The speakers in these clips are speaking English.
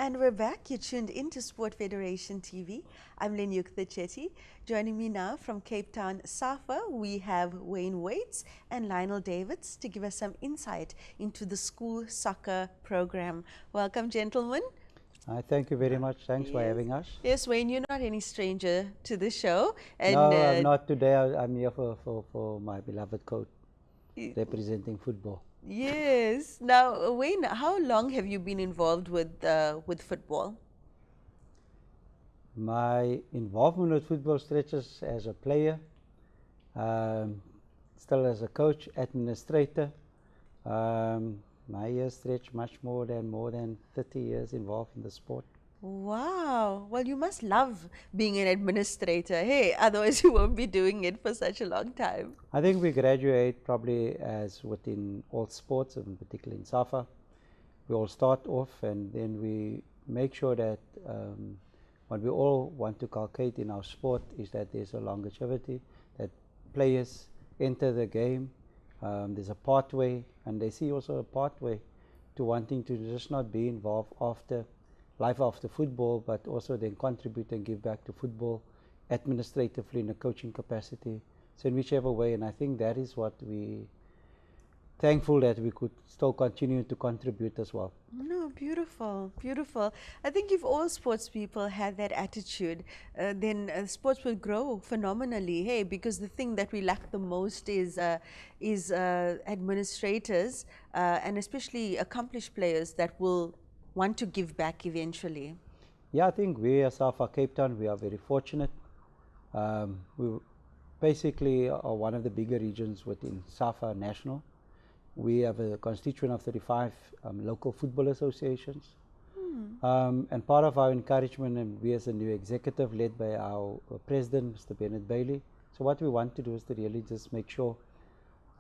And we're back. You're tuned into Sport Federation TV. I'm Ch263. Joining me now from Cape Town, SAFA, we have Weitz and Lionel to give us some insight into the school soccer program. Welcome, gentlemen. Thank you very much. Thanks for having us. Yes, Wayne, you're not any stranger to the show. And no, I'm not today. I'm here for my beloved coach, representing football. Yes. Now, Wayne, how long have you been involved with football? My involvement with football stretches as a player, still as a coach, administrator. My years stretch much more than 30 years involved in the sport. Wow. Well, you must love being an administrator. Hey, otherwise you won't be doing it for such a long time. I think we graduate probably as within all sports, and particularly in SAFA. We all start off and then we make sure that what we all want to cultivate in our sport is that there's a longevity, that players enter the game, there's a pathway, and they see also a pathway to wanting to just not be involved after life after football, but also then contribute and give back to football administratively in a coaching capacity. So in whichever way, and I think that is what we thankful that we could still continue to contribute as well. No, beautiful, beautiful. I think if all sports people had that attitude, then sports will grow phenomenally. Hey, because the thing that we lack the most is administrators and especially accomplished players that will want to give back eventually. Yeah, I think we as SAFA Cape Town, we are very fortunate. We basically are one of the bigger regions within SAFA National. We have a constituent of 35 local football associations. And part of our encouragement, and we as a new executive led by our president, Mr. Bennett Bailey. So what we want to do is to really just make sure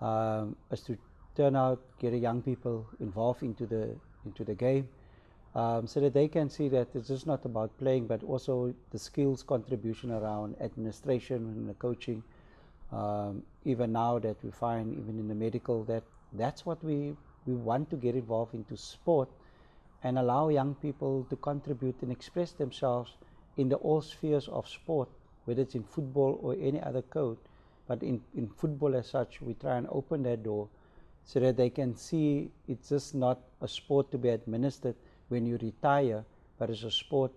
as to turn out, get young people involved into the game. So that they can see that it's just not about playing, but also the skills contribution around administration and the coaching. Even now that we find, even in the medical, that's what we want to get involved into sport and allow young people to contribute and express themselves in all spheres of sport, whether it's in football or any other code. But in football as such, we try and open that door so that they can see it's just not a sport to be administered when you retire, but as a sport.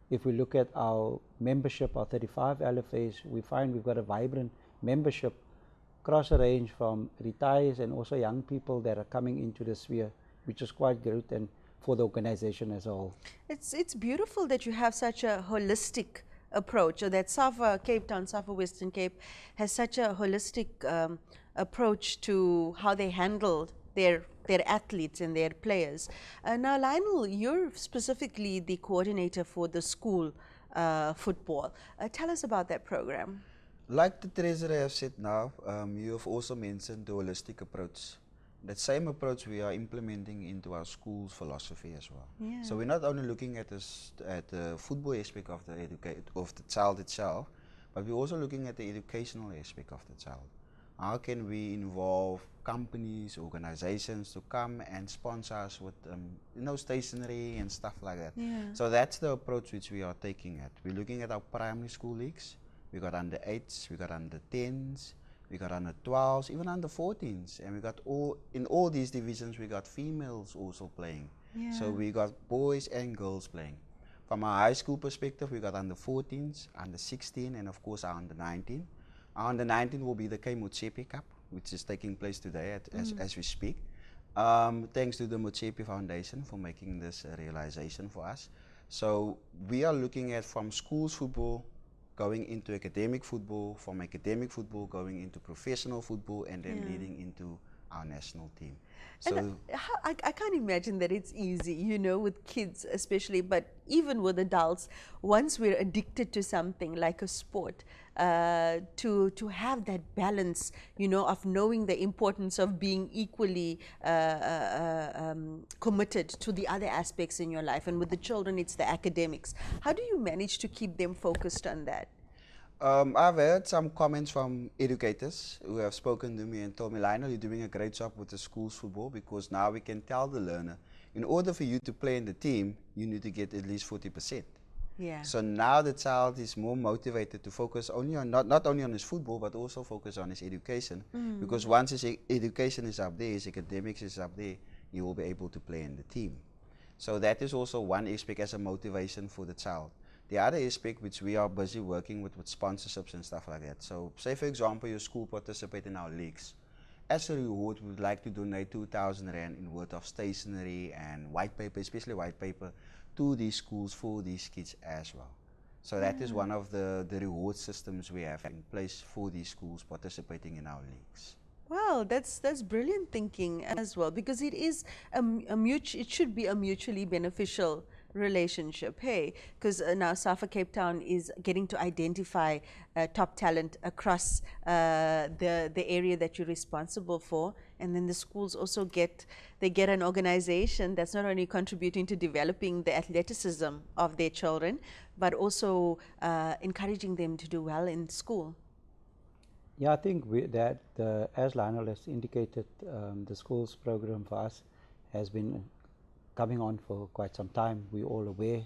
If we look at our membership, our 35 LFAs, we find we've got a vibrant membership across a range from retirees and also young people that are coming into the sphere, which is quite good and for the organization as a whole. It's beautiful that you have such a holistic approach, or that SAFA Cape Town, SAFA Western Cape has such a holistic approach to how they handle their athletes and their players. Now, Lionel, you're specifically the coordinator for the school football. Tell us about that program. Like the treasurer has said now, you have also mentioned the holistic approach. That same approach we are implementing into our school's philosophy as well. Yeah. So we're not only looking at the football aspect of the child itself, but we're also looking at the educational aspect of the child. How can we involve companies, organizations to come and sponsor us with stationery and stuff like that. Yeah. So that's the approach which we are taking at. We're looking at our primary school leagues. We got under 8s, we got under 10s, we got under 12s, even under 14s, and we got in all these divisions we got females also playing. Yeah. So we got boys and girls playing. From a high school perspective, we got under 14s, under 16, and of course our under 19. Our under 19 will be the Motsepe Cup, which is taking place today as we speak. Thanks to the Motsepe Foundation for making this a realization for us. So we are looking at from schools football going into academic football, from academic football going into professional football, and then leading into our national team. So and I can't imagine that it's easy, you know, with kids especially, but even with adults, once we're addicted to something like a sport, to have that balance, you know, of knowing the importance of being equally committed to the other aspects in your life. And with the children, it's the academics. How do you manage to keep them focused on that? I've heard some comments from educators who have spoken to me and told me, Lionel, you're doing a great job with the school's football, because now we can tell the learner, in order for you to play in the team, you need to get at least 40%. Yeah. So now the child is more motivated to focus only on, not only on his football, but also focus on his education. Because once his education is up there, his academics is up there, he will be able to play in the team. So that is also one aspect as a motivation for the child. The other aspect which we are busy working with sponsorships and stuff like that. So say for example your school participate in our leagues. As a reward, we would like to donate 2,000 Rand in worth of stationery and white paper, especially white paper, to these schools for these kids as well. So that is one of the reward systems we have in place for these schools participating in our leagues. Wow, that's brilliant thinking as well, because it is it should be a mutually beneficial relationship, hey, because now SAFA Cape Town is getting to identify top talent across the area that you're responsible for, and then the schools also get an organization that's not only contributing to developing the athleticism of their children, but also encouraging them to do well in school. Yeah, I think as Lionel has indicated, the schools program for us has been coming on for quite some time. We're all aware,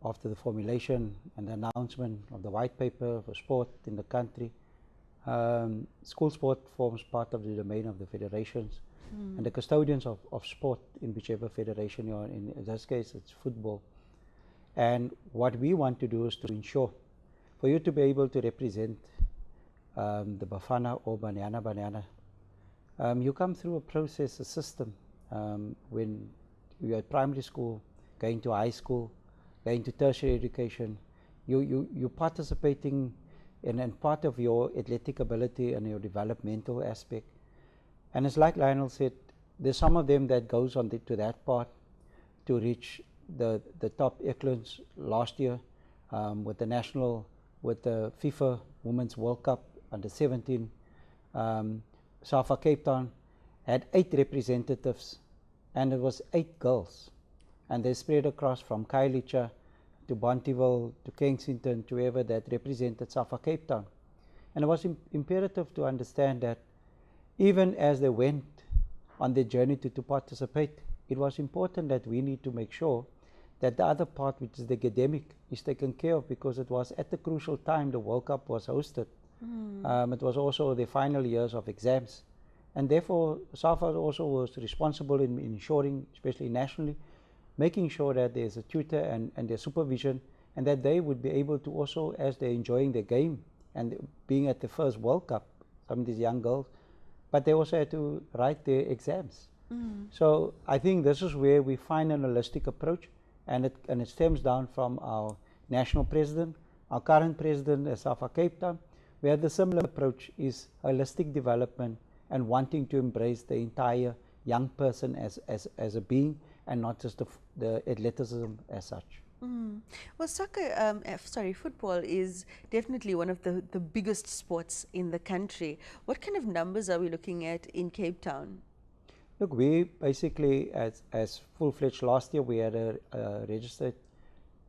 after the formulation and the announcement of the white paper for sport in the country, school sport forms part of the domain of the federations and the custodians of sport in whichever federation you're in. In this case, it's football. And what we want to do is to ensure for you to be able to represent the Bafana or Banyana, you come through a process, a system. When you're at primary school, going to high school, going to tertiary education, you're participating in part of your athletic ability and your developmental aspect. And it's like Lionel said, there's some of them that goes on to that part to reach the top excellence last year with the FIFA Women's World Cup under 17. SAFA Cape Town had 8 representatives, and it was 8 girls, and they spread across from Khayelitsha to Bonteheuwel to Kensington to wherever that represented SAFA Cape Town. And it was imperative to understand that even as they went on their journey to participate, it was important that we need to make sure that the other part, which is the academic, is taken care of, because it was at the crucial time the World Cup was hosted. It was also the final years of exams, and therefore SAFA also was responsible in ensuring, especially nationally, making sure that there's a tutor and there's supervision, and that they would be able to also, as they're enjoying the game and being at the first World Cup, some of these young girls, but they also had to write their exams. So I think this is where we find an holistic approach, and it stems down from our national president, our current president at SAFA Cape Town, where the similar approach is holistic development and wanting to embrace the entire young person as a being, and not just the athleticism as such. Well, football is definitely one of the biggest sports in the country. What kind of numbers are we looking at in Cape Town? Look, we basically, as full-fledged last year, we had a registered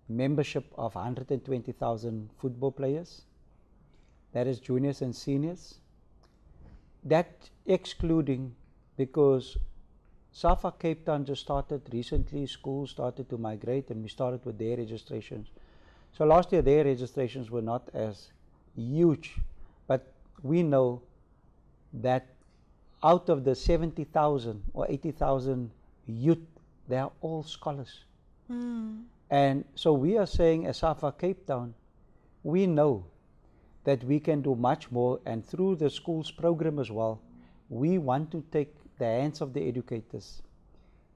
membership of 120,000 football players. That is juniors and seniors. That excluding, because SAFA Cape Town just started recently, schools started to migrate, and we started with their registrations. So last year their registrations were not as huge, but we know that out of the 70,000 or 80,000 youth, they are all scholars. And so we are saying as SAFA Cape Town, we know that we can do much more, and through the school's program as well, we want to take the hands of the educators,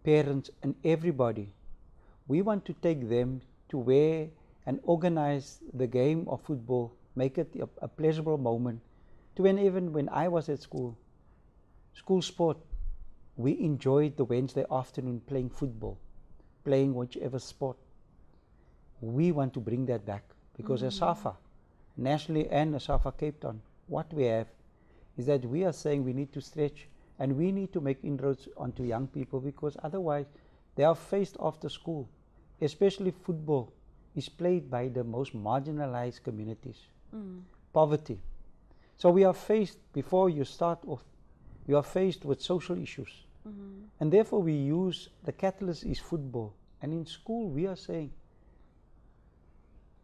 parents and everybody. We want to take them to where and organize the game of football, make it a pleasurable moment. To even when I was at school sport, we enjoyed the Wednesday afternoon playing football, playing whichever sport. We want to bring that back, because as SAFA, nationally and as SAFA Cape Town, what we have is that we are saying we need to stretch and we need to make inroads onto young people, because otherwise they are faced after school, especially football. is played by the most marginalized communities. Poverty. So we are faced, before you start off, you are faced with social issues. And therefore we use, the catalyst is football. And in school we are saying,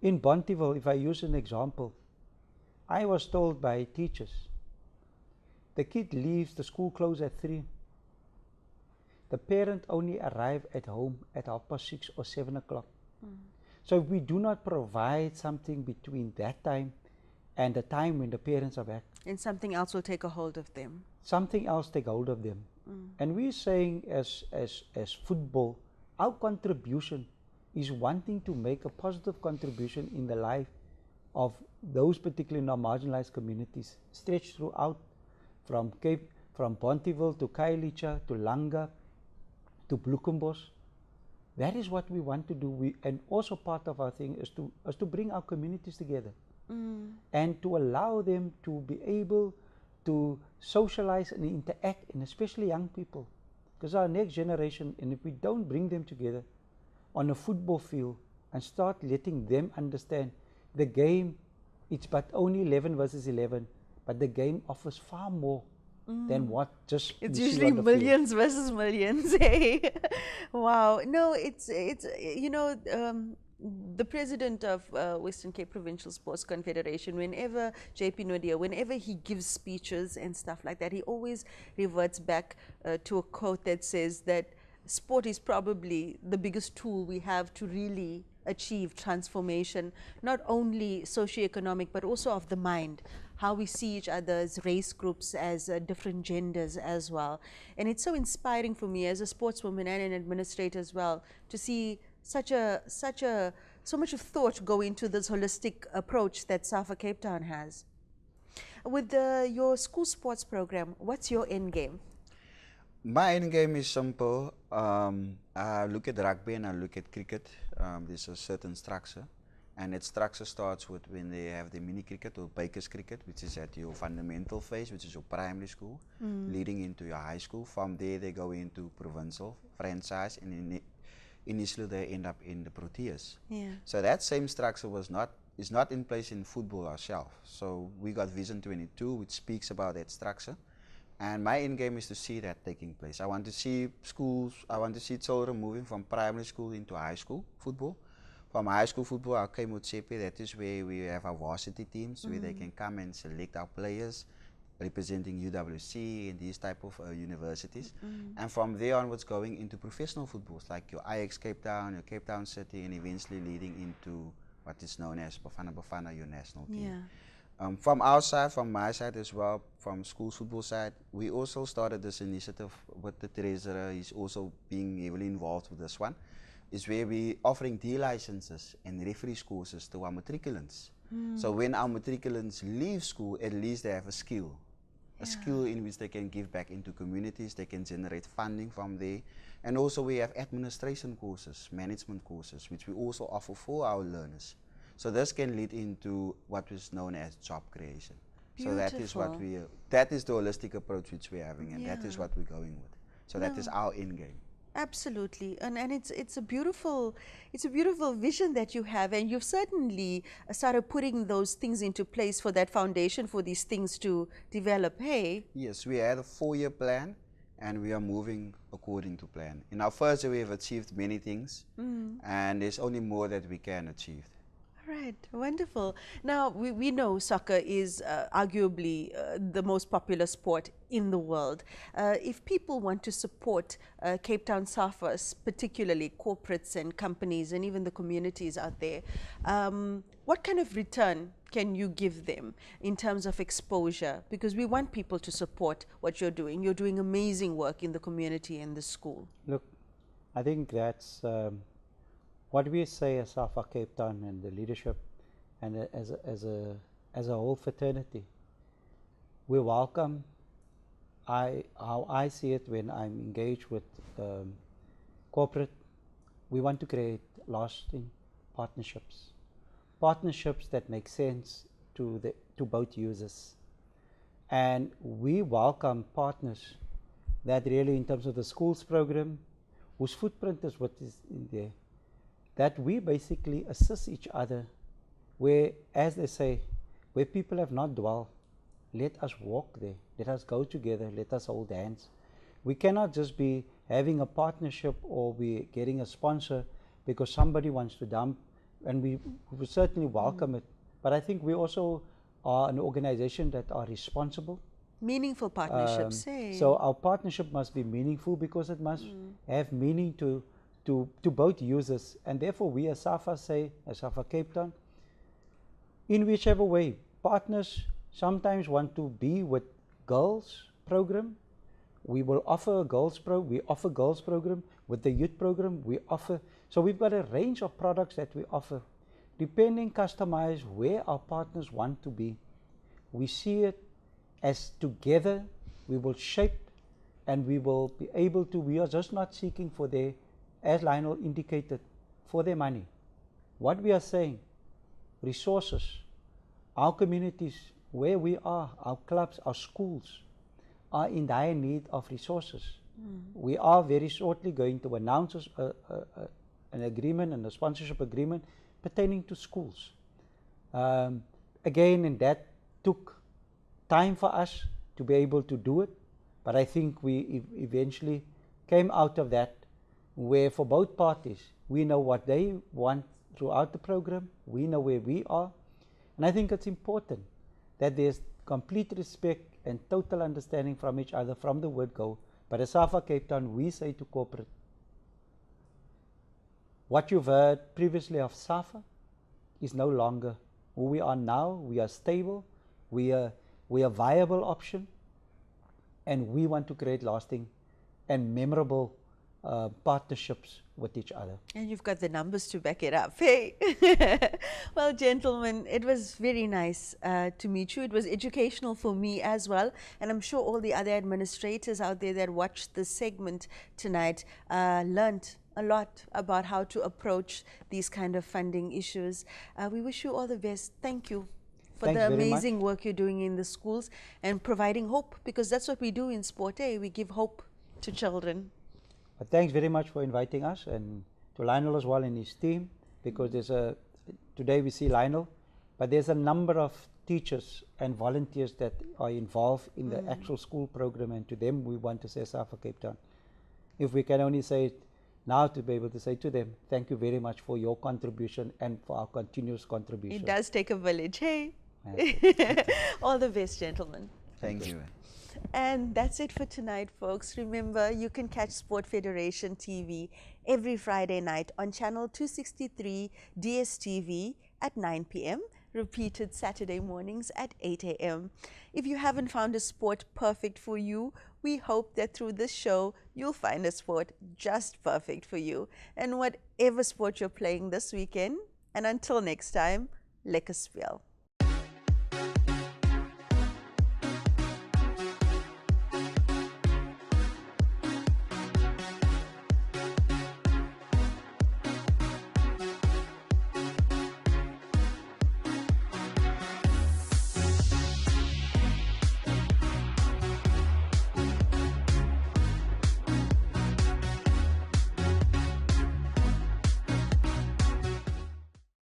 in Bonteville, if I use an example, I was told by teachers, the kid leaves, the school closes at 3. The parent only arrives at home at 6:30 or 7 o'clock. So if we do not provide something between that time and the time when the parents are back, And something else will take a hold of them. something else take hold of them. And we're saying as football, our contribution is wanting to make a positive contribution in the life of those particularly marginalized communities, stretched throughout from Bonteville to Khayelitsha to Langa to Bloekenbos. That is what we want to do. And also part of our thing is to bring our communities together and to allow them to be able to socialize and interact, and especially young people, because our next generation, and if we don't bring them together on a football field and start letting them understand the game, it's but only 11 versus 11, but the game offers far more than what just It's you see usually on the field. millions versus millions. Hey, wow. No, it's the president of Western Cape Provincial Sports Confederation, whenever JP Nodia, whenever he gives speeches and stuff like that, he always reverts back to a quote that says that sport is probably the biggest tool we have to really achieve transformation, not only socioeconomic, but also of the mind, how we see each other as race groups, as different genders as well. And it's so inspiring for me as a sportswoman and an administrator as well to see so much of thought go into this holistic approach that SAFA Cape Town has. With your school sports program, what's your end game? My end game is simple. I look at rugby and I look at cricket. There's a certain structure, and that structure starts with when they have the mini cricket or Baker's cricket, which is at your fundamental phase, which is your primary school, leading into your high school. From there they go into provincial, franchise, and initially they end up in the Proteas. Yeah. So that same structure is not in place in football ourselves. So we got Vision 22, which speaks about that structure. And my end game is to see that taking place. I want to see schools, I want to see children moving from primary school into high school football. From high school football, our Motsepe, that is where we have our varsity teams, where they can come and select our players representing UWC and these type of universities. And from there onwards going into professional footballs, like your Ajax Cape Town, your Cape Town City, and eventually leading into what is known as Bafana Bafana, your national team. Yeah. From our side, from my side as well, from school football side, we also started this initiative with the treasurer. He's also being heavily involved with this one, is where we offering D licenses and referees courses to our matriculants. So when our matriculants leave school, at least they have a skill in which they can give back into communities, they can generate funding from there. And also we have administration courses, management courses, which we also offer for our learners. So this can lead into what is known as job creation. Beautiful. So that is what that is the holistic approach which we're having, and that is what we're going with. So that is our end game. Absolutely, and it's a beautiful vision that you have, and you've certainly started putting those things into place for that foundation for these things to develop. Hey. Yes, we had a 4-year plan, and we are moving according to plan. In our first year, we have achieved many things, and there's only more that we can achieve. Right, wonderful. Now, we know soccer is arguably the most popular sport in the world. If people want to support Cape Town SAFAs, particularly corporates and companies and even the communities out there, what kind of return can you give them in terms of exposure? Because we want people to support what you're doing. You're doing amazing work in the community and the school. Look, I think that's what we say as SAFA Cape Town and the leadership, and as a whole fraternity. We welcome. How I see it when I'm engaged with corporate, we want to create lasting partnerships that make sense to both users, and we welcome partners that really, in terms of the schools program, whose footprint is what is in there. that we basically assist each other where, as they say, where people have not dwelt, let us walk there, let us go together, let us hold hands. We cannot just be having a partnership or be getting a sponsor because somebody wants to dump, and we would certainly welcome it. But I think we also are an organization that are responsible. Meaningful partnerships. So our partnership must be meaningful because it must have meaning to both users, and therefore we as SAFA say, as SAFA Cape Town, in whichever way, partners sometimes want to be with girls program, we will offer a girls program. With the youth program, we offer. So we've got a range of products that we offer, depending, customized where our partners want to be. We see it as together we will shape, and we will be able to. We are just not seeking for their, as Lionel indicated, for their money. What we are saying, resources, our communities, where we are, our clubs, our schools, are in dire need of resources. We are very shortly going to announce an agreement and a sponsorship agreement pertaining to schools. Again, and that took time for us to be able to do it, but I think we eventually came out of that, where for both parties, we know what they want throughout the program, we know where we are, and I think it's important that there's complete respect and total understanding from each other from the word go. But as SAFA Cape Town, we say to corporate, what you've heard previously of SAFA is no longer who we are now. We are stable, we are a viable option, and we want to create lasting and memorable partnerships with each other. And you've got the numbers to back it up. Hey. Well, gentlemen, it was very nice to meet you. It was educational for me as well, and I'm sure all the other administrators out there that watched this segment tonight learned a lot about how to approach these kind of funding issues. We wish you all the best. Thank you for the amazing work you're doing in the schools and providing hope, because that's what we do in sport. We give hope to children. But thanks very much for inviting us, and to Lionel as well and his team, because today we see Lionel, but there's a number of teachers and volunteers that are involved in the actual school program, and to them we want to say, SAFA Cape Town, if we can only say it now, to be able to say to them, thank you very much for your contribution and for our continuous contribution. It does take a village, hey? All the best, gentlemen. Thank you. And that's it for tonight, folks. Remember, you can catch Sport Federation TV every Friday night on channel 263 DSTV at 9 p.m, repeated Saturday mornings at 8 a.m. If you haven't found a sport perfect for you, we hope that through this show, you'll find a sport just perfect for you. And whatever sport you're playing this weekend, and until next time, lekker speel.